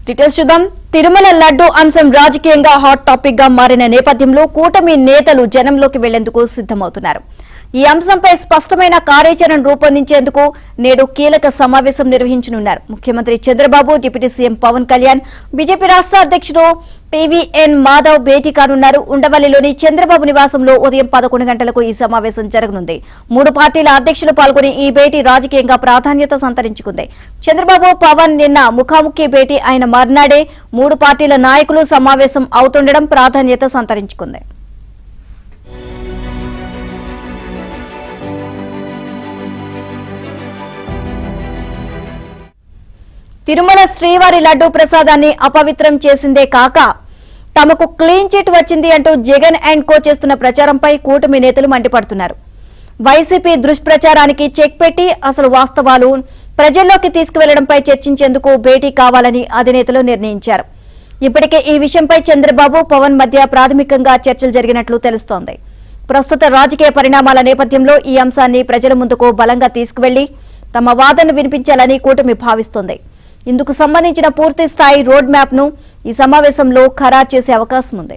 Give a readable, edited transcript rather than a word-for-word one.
Details చూద్దాం. తిరుమల లడ్డు అంశం రాజకీయంగా హాట్ టాపిక్ గా మారిన నేపథ్యంలో కూటమి నేతలు జనంలోకి వెళ్లేందుకు సిద్దమవుతున్నారు. ఈ అంశంపై స్పష్టమైన కార్యాచరణ రూపొందించేందుకు నేడు కీలక సమావేశం నిర్వహించనున్నారు. ముఖ్యమంత్రి Chandrababu, deputy CM Pawan Kalyan, BJP రాష్ట్ర అధ్యక్షుడు పీవీఎన్ మాధవ్ భేటీ కానున్నారు. ఉండవల్లిలోని చంద్రబాబు నివాసంలో ఉదయం 11 గంటలకు ఈ సమావేశం జరగనుంది. 3 పార్టీల అధ్యక్షులు పాల్గొని ఈ భేటీ రాజకీయంగా ప్రాధాన్యత సంతరించుకుంది. చంద్రబాబు, పవన్ నిన్న ముఖాముఖి భేటీ అయిన మర్నాడే 3 పార్టీల నాయకులు సమావేశం అవుతుండడం ప్రాధాన్యత సంతరించుకుంది. తిరుమల శ్రీవారి లడ్డూ ప్రసాదాన్ని అపవిత్రం చేసిందే కాక తమకు క్లీన్ చిట్ వచ్చింది అంటూ జగన్ అండ్ కో చేస్తున్న ప్రచారంపై కూటమి నేతలు మండిపడుతున్నారు. వైసీపీ దుష్ప్రచారానికి చెక్ పెట్టి అసలు వాస్తవాలు ప్రజల్లోకి తీసుకువెళ్లడంపై చర్చించేందుకు భేటీ కావాలని అధినేతలు నిర్ణయించారు. ఇప్పటికే ఈ విషయంపై చంద్రబాబు, పవన్ మధ్య ప్రాథమికంగా చర్చలు జరిగినట్లు తెలుస్తోంది. ప్రస్తుత రాజకీయ పరిణామాల నేపథ్యంలో ఈ అంశాన్ని ప్రజల ముందుకు బలంగా తీసుకువెళ్లి తమ వాదనను వినిపించాలని కూటమి భావిస్తోంది. ఇందుకు సంబంధించిన పూర్తి స్థాయి రోడ్ మ్యాప్ ను ఈ సమావేశంలో ఖరారు చేసే అవకాశం ఉంది.